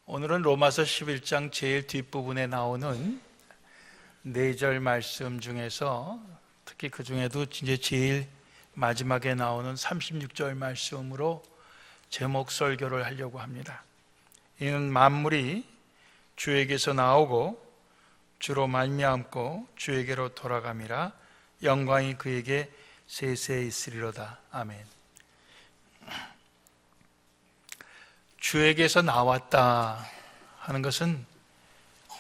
오늘은 로마서 11장 제일 뒷부분에 나오는 4절 말씀 중에서 특히 그 중에도 이제 제일 마지막에 나오는 36절 말씀으로 제목 설교를 하려고 합니다. 이는 만물이 주에게서 나오고 주로 말미암고 주에게로 돌아감이라 영광이 그에게 세세히 있으리로다. 아멘. 주에게서 나왔다 하는 것은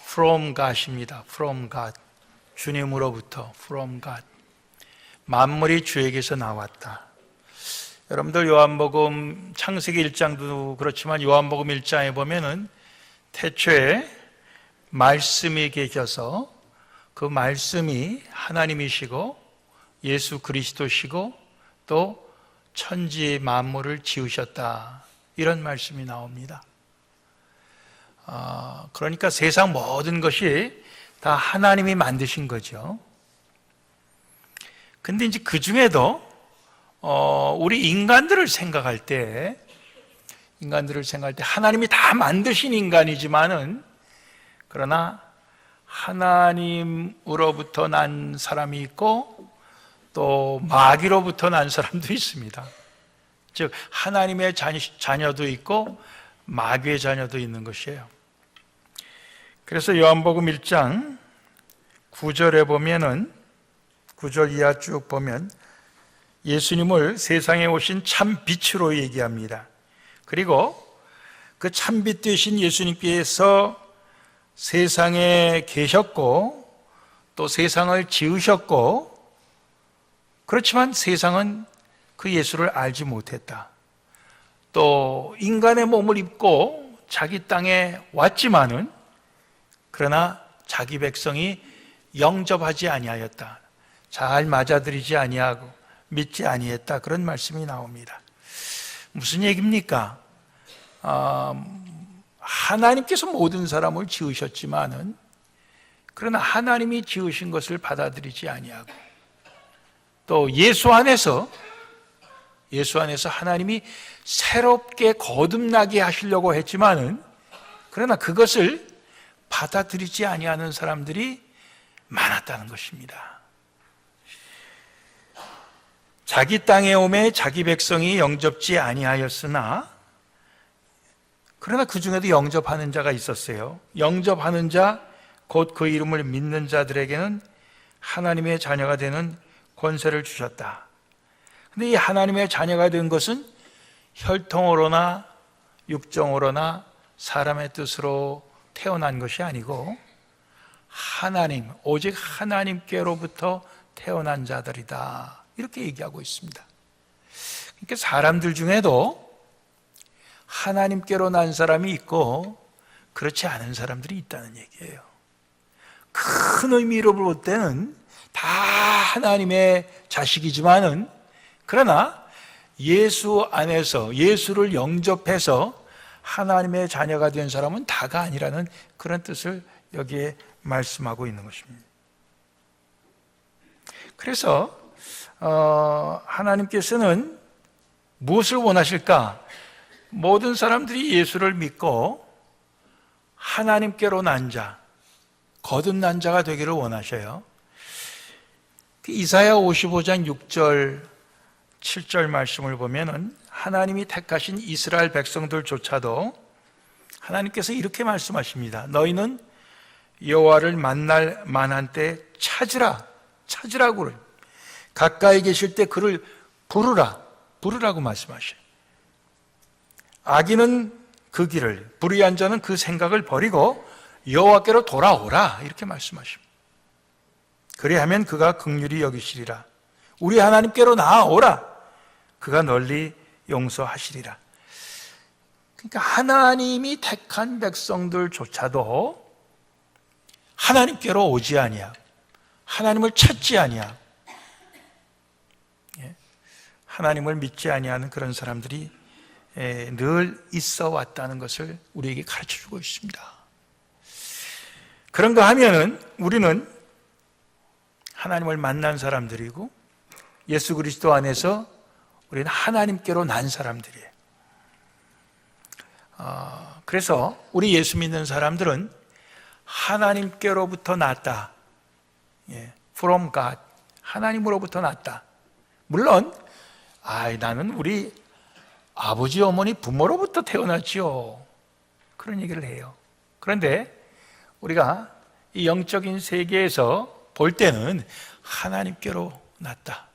from God입니다. from God. 주님으로부터 from God. 만물이 주에게서 나왔다. 여러분들 요한복음 창세기 1장도 그렇지만 요한복음 1장에 보면은 태초에 말씀이 계셔서 그 말씀이 하나님이시고 예수 그리스도시고 또 천지 만물을 지으셨다. 이런 말씀이 나옵니다. 그러니까 세상 모든 것이 다 하나님이 만드신 거죠. 근데 이제 그 중에도 우리 인간들을 생각할 때 하나님이 다 만드신 인간이지만은 그러나 하나님으로부터 난 사람이 있고 또 마귀로부터 난 사람도 있습니다. 즉 하나님의 자녀도 있고 마귀의 자녀도 있는 것이에요. 그래서 요한복음 1장 9절에 보면은 9절 이하 쭉 보면 예수님을 세상에 오신 참 빛으로 얘기합니다. 그리고 그 참빛 되신 예수님께서 세상에 계셨고 또 세상을 지으셨고 그렇지만 세상은 그 예수를 알지 못했다. 또 인간의 몸을 입고 자기 땅에 왔지만은 그러나 자기 백성이 영접하지 아니하였다. 잘 맞아들이지 아니하고 믿지 아니했다. 그런 말씀이 나옵니다. 무슨 얘기입니까? 하나님께서 모든 사람을 지으셨지만은 그러나 하나님이 지으신 것을 받아들이지 아니하고 또 예수 안에서 하나님이 새롭게 거듭나게 하시려고 했지만은 그러나 그것을 받아들이지 아니하는 사람들이 많았다는 것입니다. 자기 땅에 오매 자기 백성이 영접지 아니하였으나 그러나 그 중에도 영접하는 자가 있었어요. 영접하는 자, 곧 그 이름을 믿는 자들에게는 하나님의 자녀가 되는 권세를 주셨다. 근데 이 하나님의 자녀가 된 것은 혈통으로나 육정으로나 사람의 뜻으로 태어난 것이 아니고 하나님, 오직 하나님께로부터 태어난 자들이다. 이렇게 얘기하고 있습니다. 그러니까 사람들 중에도 하나님께로 난 사람이 있고 그렇지 않은 사람들이 있다는 얘기예요. 큰 의미로 볼 때는 다 하나님의 자식이지만은 그러나 예수 안에서 예수를 영접해서 하나님의 자녀가 된 사람은 다가 아니라는 그런 뜻을 여기에 말씀하고 있는 것입니다. 그래서 하나님께서는 무엇을 원하실까? 모든 사람들이 예수를 믿고 하나님께로 난 자, 거듭난 자가 되기를 원하셔요. 이사야 55장 6절 7절 말씀을 보면은 하나님이 택하신 이스라엘 백성들조차도 하나님께서 이렇게 말씀하십니다. 너희는 여호와를 만날 만한 때 찾으라고 그래요. 가까이 계실 때 그를 부르라고 말씀하셔요. 악인은 그 길을, 불의한 자는 그 생각을 버리고 여호와께로 돌아오라 이렇게 말씀하십니다. 그리하면 그가 긍휼히 여기시리라. 우리 하나님께로 나아오라. 그가 널리 용서하시리라. 그러니까 하나님이 택한 백성들조차도 하나님께로 오지 아니하고 하나님을 찾지 아니하고 하나님을 믿지 아니하는 그런 사람들이 늘 있어 왔다는 것을 우리에게 가르쳐주고 있습니다. 그런가 하면은 우리는 하나님을 만난 사람들이고 예수 그리스도 안에서 우리는 하나님께로 난 사람들이에요. 그래서 우리 예수 믿는 사람들은 하나님께로부터 났다. From God. 하나님으로부터 났다. 물론 나는 우리 아버지 어머니 부모로부터 태어났지요. 그런 얘기를 해요. 그런데 우리가 이 영적인 세계에서 볼 때는 하나님께로 났다.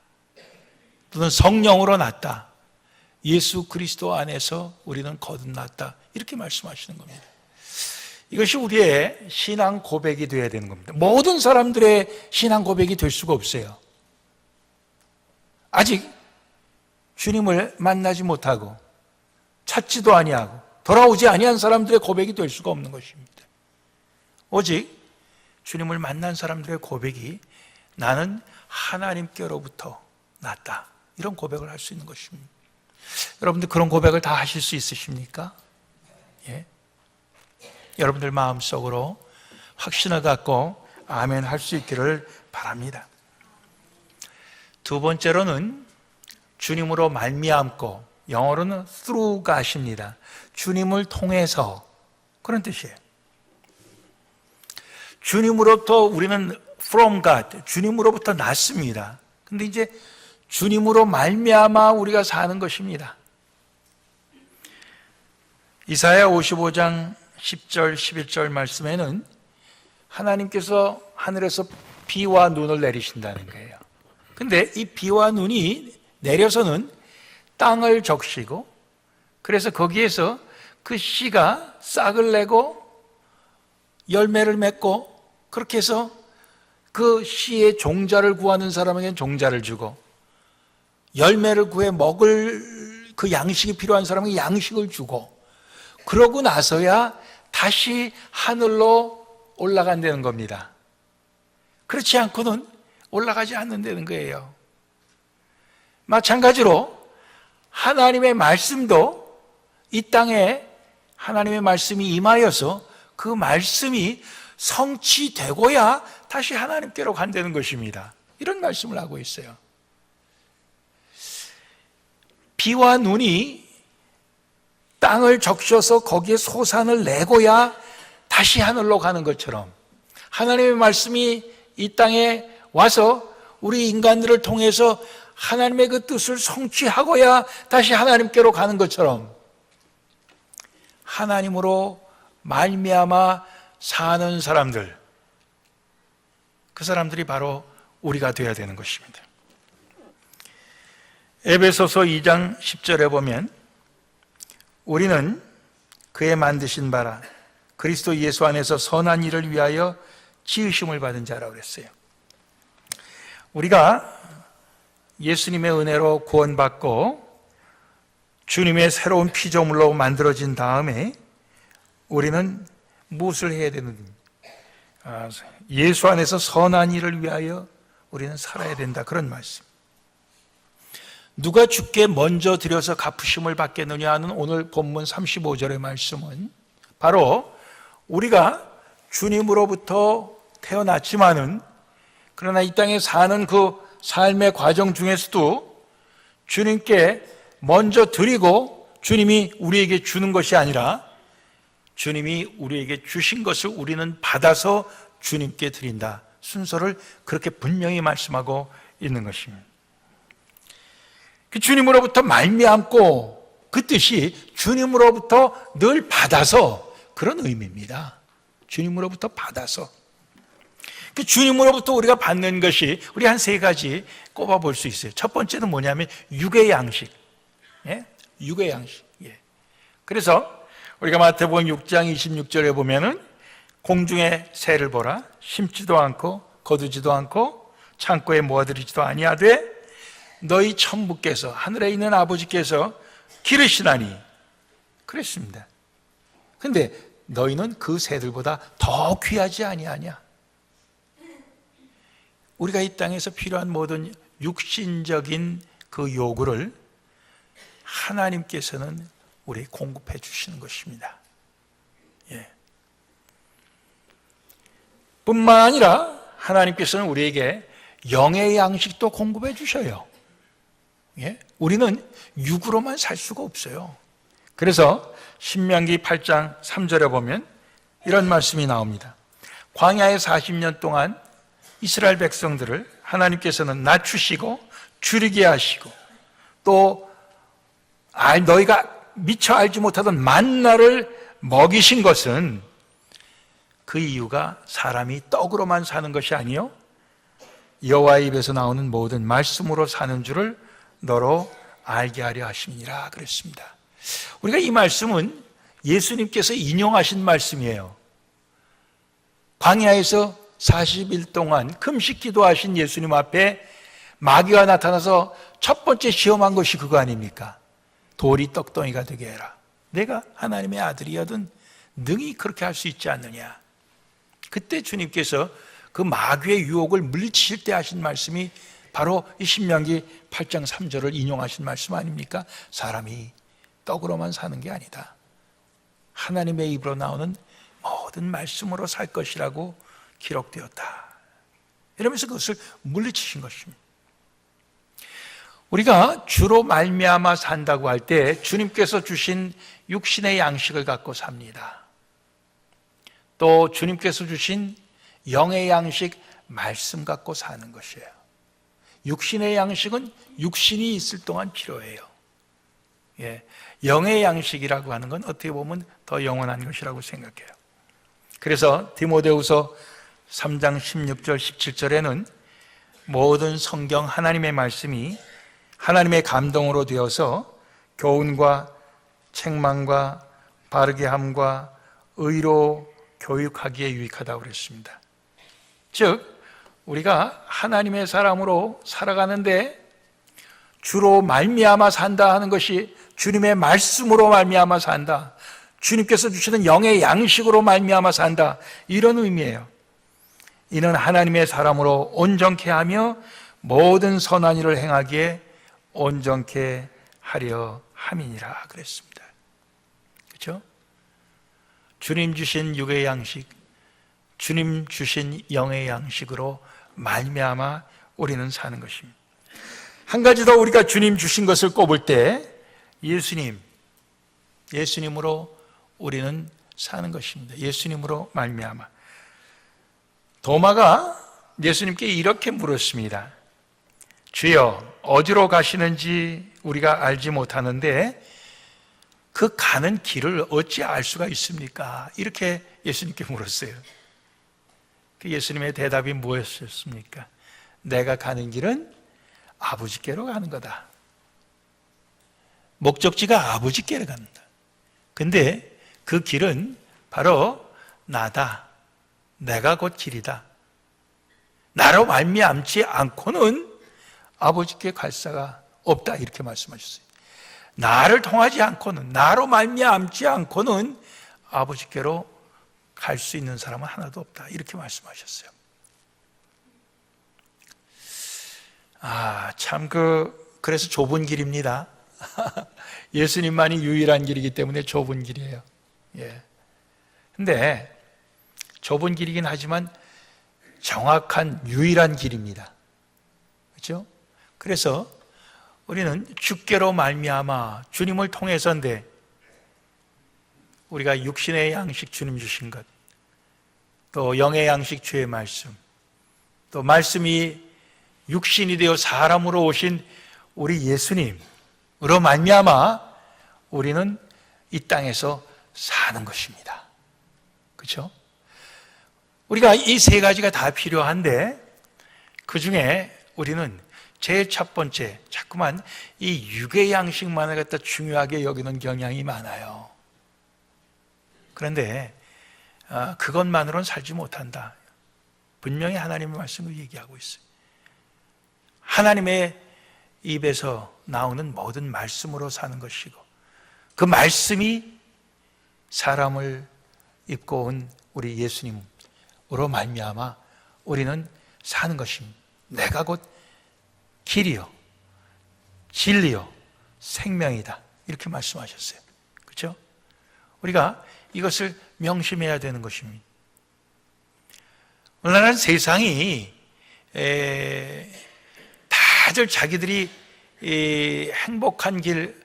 또는 성령으로 났다. 예수 그리스도 안에서 우리는 거듭났다. 이렇게 말씀하시는 겁니다. 이것이 우리의 신앙 고백이 되어야 되는 겁니다. 모든 사람들의 신앙 고백이 될 수가 없어요. 아직 주님을 만나지 못하고 찾지도 아니하고 돌아오지 아니한 사람들의 고백이 될 수가 없는 것입니다. 오직 주님을 만난 사람들의 고백이 나는 하나님께로부터 났다. 이런 고백을 할 수 있는 것입니다. 여러분들 그런 고백을 다 하실 수 있으십니까? 예. 여러분들 마음속으로 확신을 갖고 아멘 할 수 있기를 바랍니다. 두 번째로는 주님으로 말미암고, 영어로는 through God입니다. 주님을 통해서, 그런 뜻이에요. 주님으로부터 우리는 from God, 주님으로부터 났습니다. 근데 이제 주님으로 말미암아 우리가 사는 것입니다. 이사야 55장 10절 11절 말씀에는 하나님께서 하늘에서 비와 눈을 내리신다는 거예요. 근데 이 비와 눈이 내려서는 땅을 적시고, 그래서 거기에서 그 씨가 싹을 내고 열매를 맺고, 그렇게 해서 그 씨의 종자를 구하는 사람에게는 종자를 주고, 열매를 구해 먹을 그 양식이 필요한 사람에게 양식을 주고, 그러고 나서야 다시 하늘로 올라간다는 겁니다. 그렇지 않고는 올라가지 않는다는 거예요. 마찬가지로 하나님의 말씀도 이 땅에 하나님의 말씀이 임하여서 그 말씀이 성취되고야 다시 하나님께로 간다는 것입니다. 이런 말씀을 하고 있어요. 비와 눈이 땅을 적셔서 거기에 소산을 내고야 다시 하늘로 가는 것처럼, 하나님의 말씀이 이 땅에 와서 우리 인간들을 통해서 하나님의 그 뜻을 성취하고야 다시 하나님께로 가는 것처럼, 하나님으로 말미암아 사는 사람들, 그 사람들이 바로 우리가 되어야 되는 것입니다. 에베소서 2장 10절에 보면 우리는 그의 만드신 바라 그리스도 예수 안에서 선한 일을 위하여 지으심을 받은 자라고 그랬어요. 우리가 예수님의 은혜로 구원받고 주님의 새로운 피조물로 만들어진 다음에 우리는 무엇을 해야 되는지, 예수 안에서 선한 일을 위하여 우리는 살아야 된다, 그런 말씀. 누가 주께 먼저 드려서 갚으심을 받겠느냐 하는 오늘 본문 35절의 말씀은 바로 우리가 주님으로부터 태어났지만은, 그러나 이 땅에 사는 그 삶의 과정 중에서도 주님께 먼저 드리고 주님이 우리에게 주는 것이 아니라 주님이 우리에게 주신 것을 우리는 받아서 주님께 드린다, 순서를 그렇게 분명히 말씀하고 있는 것입니다. 그 주님으로부터 말미암고, 그 뜻이 주님으로부터 늘 받아서, 그런 의미입니다. 주님으로부터 받아서. 그 주님으로부터 우리가 받는 것이 우리 한 세 가지 꼽아볼 수 있어요. 첫 번째는 뭐냐면 육의 양식. 예? 육의 양식. 예. 그래서 우리가 마태복음 6장 26절에 보면은 공중의 새를 보라, 심지도 않고 거두지도 않고 창고에 모아들이지도 아니하되 너희 천부께서, 하늘에 있는 아버지께서 기르시나니, 그랬습니다. 근데 너희는 그 새들보다 더 귀하지 아니하냐? 우리가 이 땅에서 필요한 모든 육신적인 그 요구를 하나님께서는 우리에게 공급해 주시는 것입니다. 예. 뿐만 아니라 하나님께서는 우리에게 영의 양식도 공급해 주셔요. 예? 우리는 육으로만 살 수가 없어요. 그래서 신명기 8장 3절에 보면 이런 말씀이 나옵니다. 광야의 40년 동안 이스라엘 백성들을 하나님께서는 낮추시고 줄이게 하시고 또 너희가 미처 알지 못하던 만나를 먹이신 것은 그 이유가 사람이 떡으로만 사는 것이 아니요 여호와의 입에서 나오는 모든 말씀으로 사는 줄을 너로 알게 하려 하심이니라 그랬습니다. 우리가 이 말씀은 예수님께서 인용하신 말씀이에요. 광야에서 40일 동안 금식 기도하신 예수님 앞에 마귀가 나타나서 첫 번째 시험한 것이 그거 아닙니까? 돌이 떡덩이가 되게 해라. 내가 하나님의 아들이거든 능히 그렇게 할 수 있지 않느냐. 그때 주님께서 그 마귀의 유혹을 물리치실 때 하신 말씀이 바로 이 신명기 8장 3절을 인용하신 말씀 아닙니까? 사람이 떡으로만 사는 게 아니다. 하나님의 입으로 나오는 모든 말씀으로 살 것이라고 기록되었다. 이러면서 그것을 물리치신 것입니다. 우리가 주로 말미암아 산다고 할 때 주님께서 주신 육신의 양식을 갖고 삽니다. 또 주님께서 주신 영의 양식 말씀 갖고 사는 것이에요. 육신의 양식은 육신이 있을 동안 필요해요. 영의 양식이라고 하는 건 어떻게 보면 더 영원한 것이라고 생각해요. 그래서 디모데후서 3장 16절 17절에는 모든 성경 하나님의 말씀이 하나님의 감동으로 되어서 교훈과 책망과 바르게 함과 의로 교육하기에 유익하다고 그랬습니다. 즉 우리가 하나님의 사람으로 살아가는데 주로 말미암아 산다 하는 것이 주님의 말씀으로 말미암아 산다, 주님께서 주시는 영의 양식으로 말미암아 산다, 이런 의미예요. 이는 하나님의 사람으로 온전케 하며 모든 선한 일을 행하기에 온전케 하려 함이니라 그랬습니다. 그렇죠? 주님 주신 육의 양식, 주님 주신 영의 양식으로 말미암아 우리는 사는 것입니다. 한 가지 더 우리가 주님 주신 것을 꼽을 때 예수님으로 우리는 사는 것입니다. 예수님으로 말미암아. 도마가 예수님께 이렇게 물었습니다. 주여, 어디로 가시는지 우리가 알지 못하는데 그 가는 길을 어찌 알 수가 있습니까? 이렇게 예수님께 물었어요. 그 예수님의 대답이 무엇이었습니까? 내가 가는 길은 아버지께로 가는 거다. 목적지가 아버지께로 간다. 근데 그 길은 바로 나다. 내가 곧 길이다. 나로 말미암지 않고는 아버지께 갈 수가 없다. 이렇게 말씀하셨어요. 나를 통하지 않고는, 나로 말미암지 않고는 아버지께로 갈 수 있는 사람은 하나도 없다. 이렇게 말씀하셨어요. 그래서 좁은 길입니다. 예수님만이 유일한 길이기 때문에 좁은 길이에요. 근데 좁은 길이긴 하지만 정확한 유일한 길입니다. 그렇죠? 그래서 우리는 주께로 말미암아 주님을 통해서인데 우리가 육신의 양식 주님 주신 것, 또 영의 양식 주의 말씀, 또 말씀이 육신이 되어 사람으로 오신 우리 예수님으로 말미암아 우리는 이 땅에서 사는 것입니다. 그렇죠? 우리가 이 세 가지가 다 필요한데 그 중에 우리는 제일 첫 번째, 자꾸만 이 육의 양식만을 갖다 중요하게 여기는 경향이 많아요. 그런데 그것만으로는 살지 못한다. 분명히 하나님의 말씀을 얘기하고 있어요. 하나님의 입에서 나오는 모든 말씀으로 사는 것이고 그 말씀이 사람을 입고 온 우리 예수님으로 말미암아 우리는 사는 것입니다. 내가 곧 길이요 진리요 생명이다. 이렇게 말씀하셨어요. 그렇죠? 우리가 이것을 명심해야 되는 것입니다. 오늘날 세상이 다들 자기들이 행복한 길,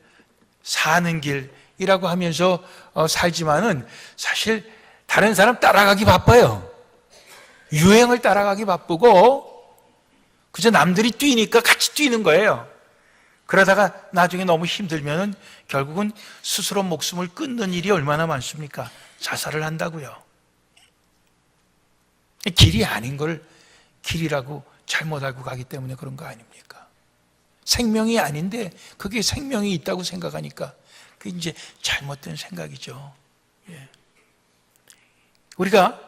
사는 길 이라고 하면서 살지만은 사실 다른 사람 따라가기 바빠요. 유행을 따라가기 바쁘고 그저 남들이 뛰니까 같이 뛰는 거예요. 그러다가 나중에 너무 힘들면은 결국은 스스로 목숨을 끊는 일이 얼마나 많습니까? 자살을 한다고요. 길이 아닌 걸 길이라고 잘못 알고 가기 때문에 그런 거 아닙니까? 생명이 아닌데 그게 생명이 있다고 생각하니까 그게 이제 잘못된 생각이죠. 예. 우리가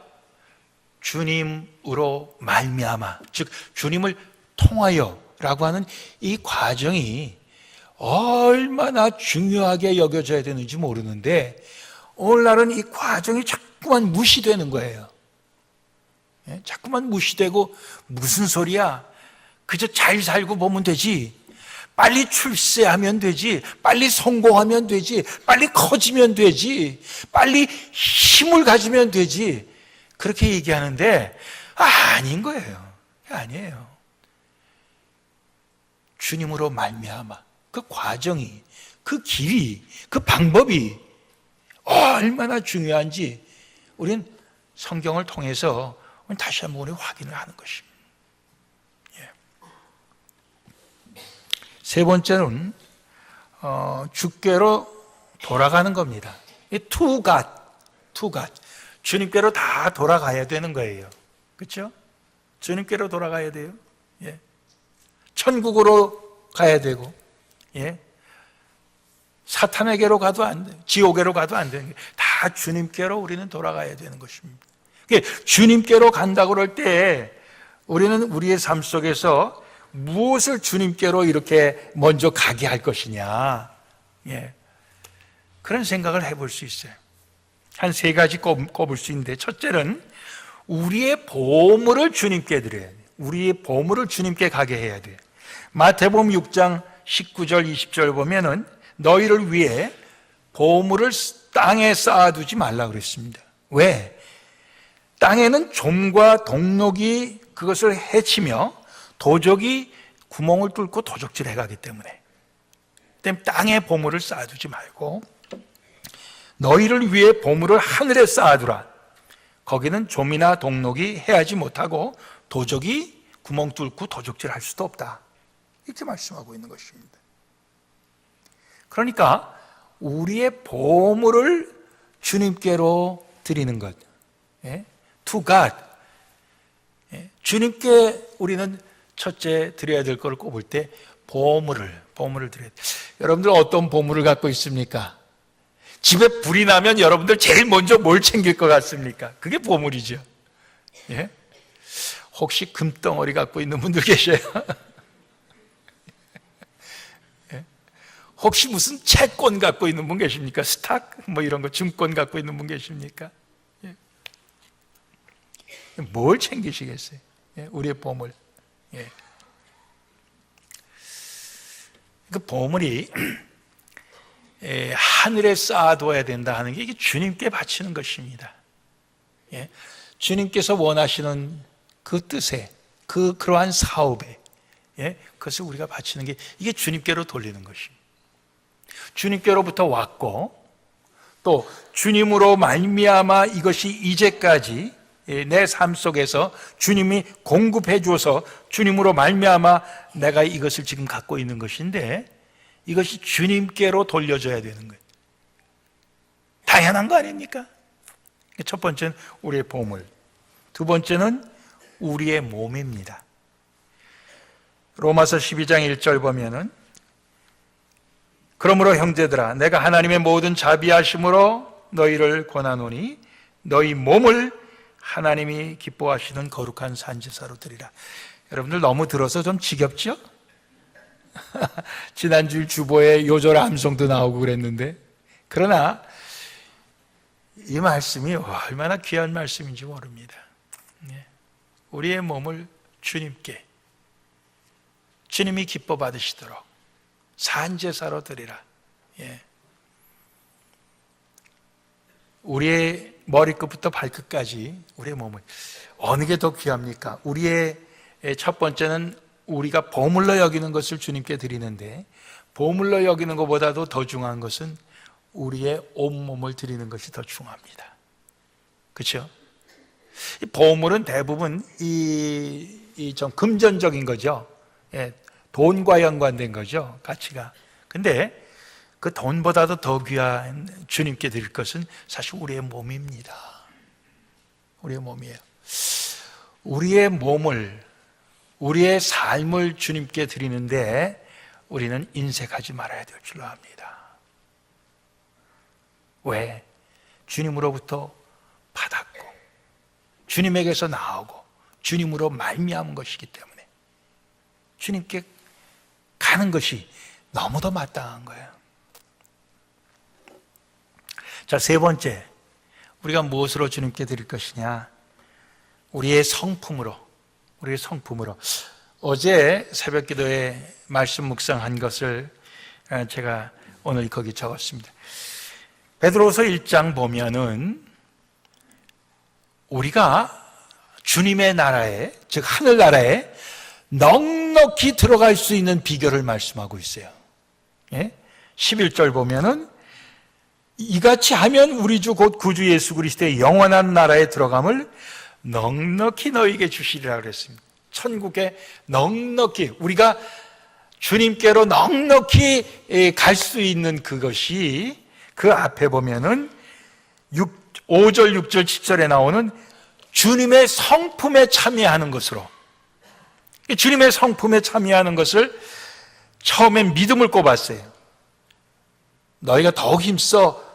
주님으로 말미암아, 즉 주님을 통하여라고 하는 이 과정이 얼마나 중요하게 여겨져야 되는지 모르는데 오늘날은 이 과정이 자꾸만 무시되는 거예요. 예? 자꾸만 무시되고 무슨 소리야? 그저 잘 살고 보면 되지. 빨리 출세하면 되지. 빨리 성공하면 되지. 빨리 커지면 되지. 빨리 힘을 가지면 되지. 그렇게 얘기하는데 아닌 거예요. 아니에요. 주님으로 말미암아 그 과정이, 그 길이, 그 방법이 얼마나 중요한지 우리는 성경을 통해서 다시 한번 우리 확인을 하는 것입니다. 예. 세 번째는 주께로 돌아가는 겁니다. To God. 주님께로 다 돌아가야 되는 거예요. 그렇죠? 주님께로 돌아가야 돼요. 예. 천국으로 가야 되고, 예. 사탄에게로 가도 안 돼, 지옥에로 가도 안 되는 게 다 주님께로 우리는 돌아가야 되는 것입니다. 주님께로 간다고 그럴 때 우리는 우리의 삶 속에서 무엇을 주님께로 이렇게 먼저 가게 할 것이냐, 예. 그런 생각을 해볼 수 있어요. 한 세 가지 꼽을 수 있는데, 첫째는 우리의 보물을 주님께 드려야 돼요. 우리의 보물을 주님께 가게 해야 돼요. 마태복음 6장 19절 20절 보면은 너희를 위해 보물을 땅에 쌓아두지 말라 그랬습니다. 왜? 땅에는 좀과 동록이 그것을 해치며 도적이 구멍을 뚫고 도적질해 가기 때문에 땅에 보물을 쌓아두지 말고 너희를 위해 보물을 하늘에 쌓아두라. 거기는 좀이나 동록이 해하지 못하고 도적이 구멍 뚫고 도적질할 수도 없다. 이렇게 말씀하고 있는 것입니다. 그러니까 우리의 보물을 주님께로 드리는 것, 예? To God. 예? 주님께 우리는 첫째 드려야 될 것을 꼽을 때 보물을 드려야 돼요. 여러분들 어떤 보물을 갖고 있습니까? 집에 불이 나면 여러분들 제일 먼저 뭘 챙길 것 같습니까? 그게 보물이죠. 예? 혹시 금덩어리 갖고 있는 분들 계셔요? 예? 혹시 무슨 채권 갖고 있는 분 계십니까? 스탁 뭐 이런 거 증권 갖고 있는 분 계십니까? 예? 뭘 챙기시겠어요? 예? 우리의 보물. 예. 그 보물이 하늘에 쌓아둬야 된다 하는 게 이게 주님께 바치는 것입니다. 예? 주님께서 원하시는 그 뜻에, 그러한 사업에, 예? 그것을 우리가 바치는 게 이게 주님께로 돌리는 것입니다. 주님께로부터 왔고 또 주님으로 말미암아 이것이 이제까지 내 삶 속에서 주님이 공급해 주어서 주님으로 말미암아 내가 이것을 지금 갖고 있는 것인데 이것이 주님께로 돌려줘야 되는 거예요. 당연한 거 아닙니까? 첫 번째는 우리의 보물, 두 번째는 우리의 몸입니다. 로마서 12장 1절 보면은 그러므로 형제들아 내가 하나님의 모든 자비하심으로 너희를 권하노니 너희 몸을 하나님이 기뻐하시는 거룩한 산제사로 드리라. 여러분들 너무 들어서 좀 지겹죠? 지난주 주보에 요절 암송도 나오고 그랬는데 그러나 이 말씀이 얼마나 귀한 말씀인지 모릅니다. 우리의 몸을 주님께 주님이 기뻐 받으시도록 산제사로 드리라. 예. 우리의 머리끝부터 발끝까지 우리의 몸을 어느 게 더 귀합니까? 우리의 첫 번째는 우리가 보물로 여기는 것을 주님께 드리는데 보물로 여기는 것보다도 더 중요한 것은 우리의 온몸을 드리는 것이 더 중요합니다. 그렇죠? 이 보물은 대부분 좀 금전적인 거죠. 예, 돈과 연관된 거죠, 가치가. 근데 그 돈보다도 더 귀한 주님께 드릴 것은 사실 우리의 몸입니다. 우리의 몸이에요. 우리의 몸을, 우리의 삶을 주님께 드리는데 우리는 인색하지 말아야 될 줄로 압니다. 왜? 주님으로부터 받았고 주님에게서 나오고 주님으로 말미암은 것이기 때문에 주님께 가는 것이 너무도 마땅한 거예요. 자, 세 번째, 우리가 무엇으로 주님께 드릴 것이냐? 우리의 성품으로. 어제 새벽 기도에 말씀 묵상한 것을 제가 오늘 거기 적었습니다. 베드로서 1장 보면은 우리가 주님의 나라에, 즉 하늘나라에 넉넉히 들어갈 수 있는 비결을 말씀하고 있어요. 예? 11절 보면은 이같이 하면 우리 주 곧 구주 예수 그리스도의 영원한 나라에 들어감을 넉넉히 너희에게 주시리라 그랬습니다. 천국에 넉넉히, 우리가 주님께로 넉넉히 갈 수 있는 그것이, 그 앞에 보면은 5절, 6절, 7절에 나오는 주님의 성품에 참여하는 것으로, 주님의 성품에 참여하는 것을 처음엔 믿음을 꼽았어요. 너희가 더욱 힘써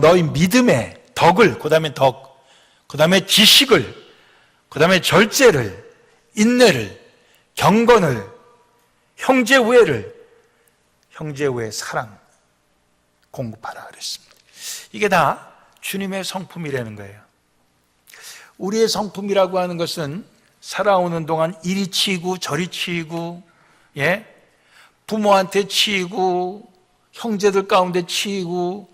너희 믿음의 덕을, 그 다음에 지식을, 그 다음에 절제를, 인내를, 경건을, 형제 우애를, 형제 우애 사랑 공급하라 그랬습니다. 이게 다 주님의 성품이라는 거예요. 우리의 성품이라고 하는 것은 살아오는 동안 이리 치이고 저리 치이고, 예? 부모한테 치이고, 형제들 가운데 치이고,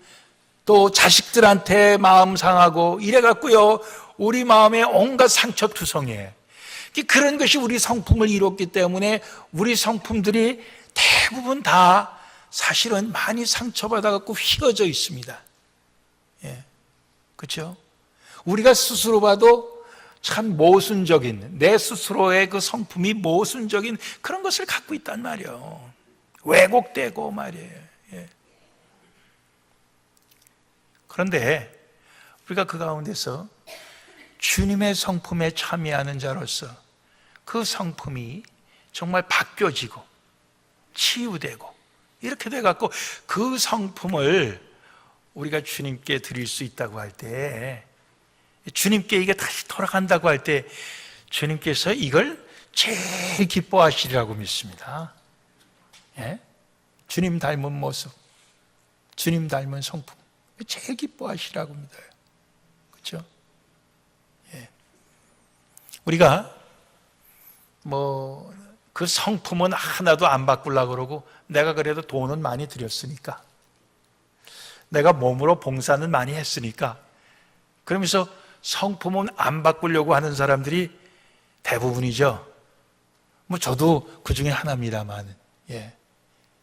또 자식들한테 마음 상하고, 이래갖고요, 우리 마음에 온갖 상처투성이에요. 그런 것이 우리 성품을 이뤘기 때문에 우리 성품들이 대부분 다 사실은 많이 상처받아갖고 휘어져 있습니다. 예. 그렇죠? 우리가 스스로 봐도 참 모순적인, 내 스스로의 그 성품이 모순적인 그런 것을 갖고 있단 말이에요. 왜곡되고 말이에요. 예. 그런데 우리가 그 가운데서 주님의 성품에 참여하는 자로서 그 성품이 정말 바뀌어지고 치유되고 이렇게 돼갖고 그 성품을 우리가 주님께 드릴 수 있다고 할 때, 주님께 이게 다시 돌아간다고 할 때 주님께서 이걸 제일 기뻐하시리라고 믿습니다. 예? 주님 닮은 모습, 주님 닮은 성품, 제일 기뻐하시리라고 믿어요. 그렇죠? 예. 우리가 그 성품은 하나도 안 바꾸려고 그러고, 내가 그래도 돈은 많이 들였으니까, 내가 몸으로 봉사는 많이 했으니까, 그러면서 성품은 안 바꾸려고 하는 사람들이 대부분이죠. 저도 그 중에 하나입니다만, 예.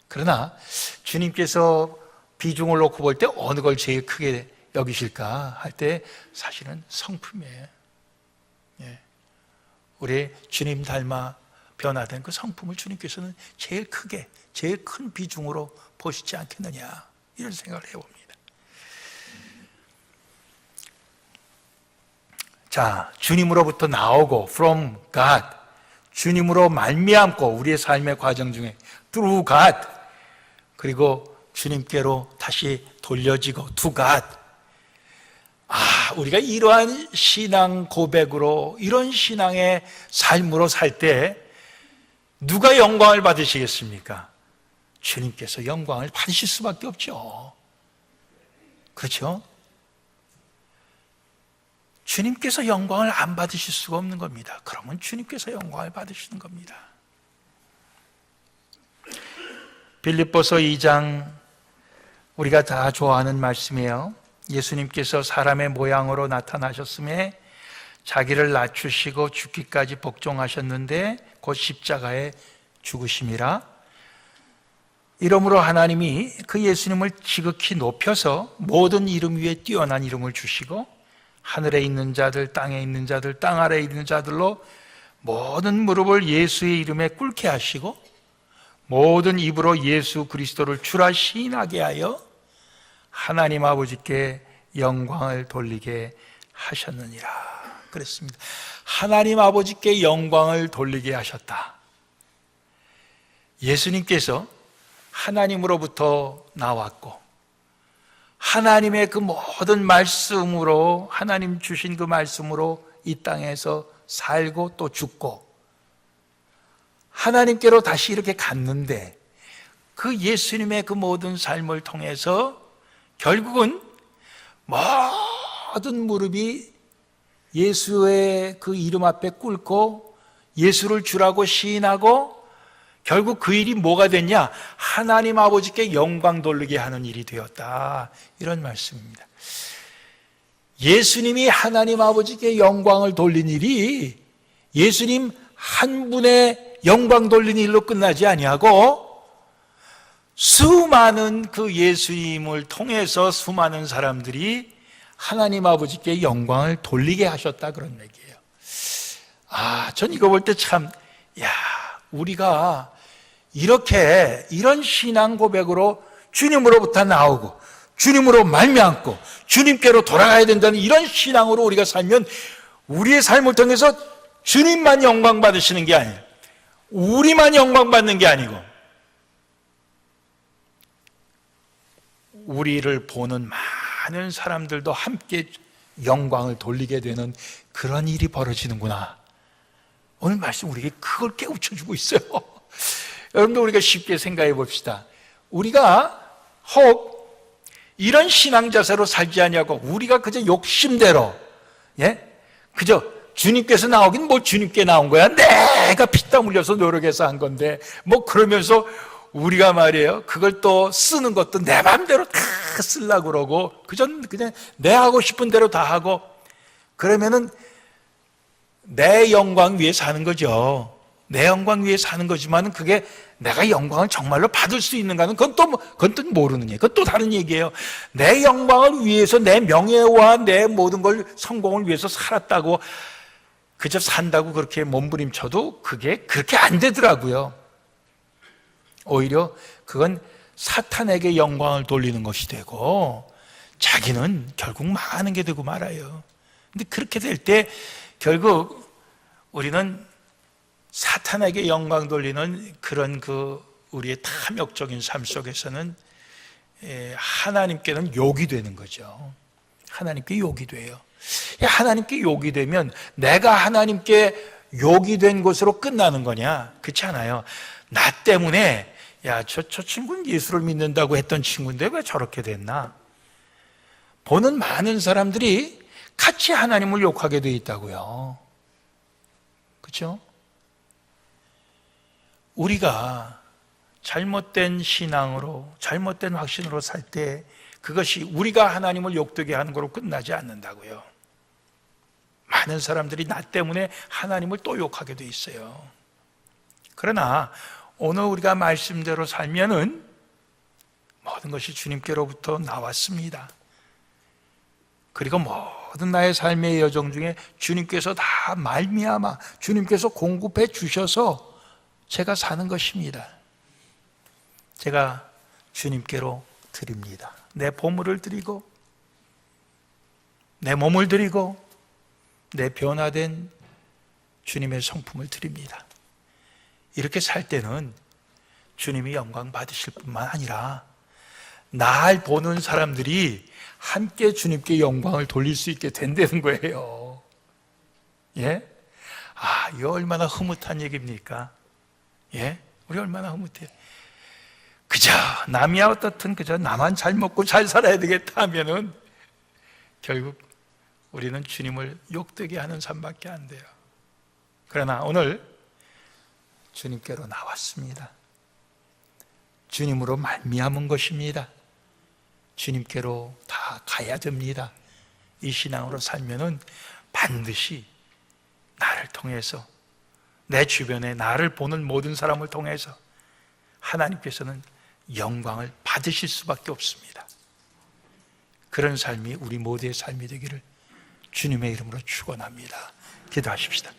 그러나 주님께서 비중을 놓고 볼 때 어느 걸 제일 크게 여기실까 할 때 사실은 성품이에요. 예. 우리 주님 닮아 변화된 그 성품을 주님께서는 제일 크게, 제일 큰 비중으로 보시지 않겠느냐, 이런 생각을 해봅니다. 자, 주님으로부터 나오고 from God, 주님으로 말미암고 우리의 삶의 과정 중에 through God, 그리고 주님께로 다시 돌려지고 to God. 우리가 이러한 신앙 고백으로, 이런 신앙의 삶으로 살 때 누가 영광을 받으시겠습니까? 주님께서 영광을 받으실 수밖에 없죠. 그렇죠? 주님께서 영광을 안 받으실 수가 없는 겁니다. 그러면 주님께서 영광을 받으시는 겁니다. 빌립보서 2장, 우리가 다 좋아하는 말씀이에요. 예수님께서 사람의 모양으로 나타나셨음에 자기를 낮추시고 죽기까지 복종하셨는데 곧 십자가에 죽으심이라. 이러므로 하나님이 그 예수님을 지극히 높여서 모든 이름 위에 뛰어난 이름을 주시고 하늘에 있는 자들, 땅에 있는 자들, 땅 아래에 있는 자들로 모든 무릎을 예수의 이름에 꿇게 하시고 모든 입으로 예수 그리스도를 주라 시인하게 하여 하나님 아버지께 영광을 돌리게 하셨느니라 그랬습니다. 하나님 아버지께 영광을 돌리게 하셨다. 예수님께서 하나님으로부터 나왔고 하나님의 그 모든 말씀으로, 하나님 주신 그 말씀으로 이 땅에서 살고 또 죽고 하나님께로 다시 이렇게 갔는데 그 예수님의 그 모든 삶을 통해서 결국은 모든 무릎이 예수의 그 이름 앞에 꿇고 예수를 주라고 시인하고 결국 그 일이 뭐가 됐냐? 하나님 아버지께 영광 돌리게 하는 일이 되었다. 이런 말씀입니다. 예수님이 하나님 아버지께 영광을 돌린 일이 예수님 한 분의 영광 돌린 일로 끝나지 아니하고 수많은 그 예수님을 통해서 수많은 사람들이 하나님 아버지께 영광을 돌리게 하셨다 그런 얘기예요. 전 이거 볼 때 참, 우리가 이렇게 이런 신앙 고백으로 주님으로부터 나오고 주님으로 말미암고 주님께로 돌아가야 된다는 이런 신앙으로 우리가 살면 우리의 삶을 통해서 주님만 영광 받으시는 게 아니에요. 우리만 영광 받는 게 아니고 우리를 보는 많은 사람들도 함께 영광을 돌리게 되는 그런 일이 벌어지는구나. 오늘 말씀 우리에게 그걸 깨우쳐주고 있어요. 여러분들 우리가 쉽게 생각해 봅시다. 우리가 혹 이런 신앙 자세로 살지 않냐고 우리가 그저 욕심대로 그저 주님께서 나오긴 뭐 주님께 나온 거야. 내가 피땀 흘려서 노력해서 한 건데 뭐 그러면서 우리가 말이에요. 그걸 또 쓰는 것도 내 마음대로 다 쓰려고 그러고 그냥 내 하고 싶은 대로 다 하고 그러면은 내 영광 위해 사는 거죠. 내 영광 위해 사는 거지만 그게 내가 영광을 정말로 받을 수 있는가는 그건 또 모르는 얘기예요. 그건 또 다른 얘기예요. 내 영광을 위해서 내 명예와 내 모든 걸 성공을 위해서 살았다고 그저 산다고 그렇게 몸부림쳐도 그게 그렇게 안 되더라고요. 오히려 그건 사탄에게 영광을 돌리는 것이 되고 자기는 결국 망하는 게 되고 말아요. 근데 그렇게 될 때 결국 우리는 사탄에게 영광 돌리는 그런 우리의 탐욕적인 삶 속에서는 하나님께는 욕이 되는 거죠. 하나님께 욕이 돼요. 하나님께 욕이 되면 내가 하나님께 욕이 된 것으로 끝나는 거냐? 그렇지 않아요. 나 때문에 저 친구는 예수를 믿는다고 했던 친구인데 왜 저렇게 됐나? 보는 많은 사람들이 같이 하나님을 욕하게 돼 있다고요. 그렇죠? 우리가 잘못된 신앙으로 잘못된 확신으로 살 때 그것이 우리가 하나님을 욕되게 하는 거로 끝나지 않는다고요. 많은 사람들이 나 때문에 하나님을 또 욕하게 돼 있어요. 그러나 오늘 우리가 말씀대로 살면은 모든 것이 주님께로부터 나왔습니다. 그리고 모든 나의 삶의 여정 중에 주님께서 다 말미암아 주님께서 공급해 주셔서 제가 사는 것입니다. 제가 주님께로 드립니다. 내 보물을 드리고 내 몸을 드리고 내 변화된 주님의 성품을 드립니다. 이렇게 살 때는 주님이 영광 받으실 뿐만 아니라 날 보는 사람들이 함께 주님께 영광을 돌릴 수 있게 된다는 거예요. 이거 얼마나 흐뭇한 얘기입니까? 우리 얼마나 흐뭇해요. 그저 남이야 어떻든 그저 나만 잘 먹고 잘 살아야 되겠다 하면은 결국 우리는 주님을 욕되게 하는 삶밖에 안 돼요. 그러나 오늘 주님께로 나왔습니다. 주님으로 말미암은 것입니다. 주님께로 다 가야 됩니다. 이 신앙으로 살면은 반드시 나를 통해서 내 주변에 나를 보는 모든 사람을 통해서 하나님께서는 영광을 받으실 수밖에 없습니다. 그런 삶이 우리 모두의 삶이 되기를 주님의 이름으로 축원합니다. 기도하십시다.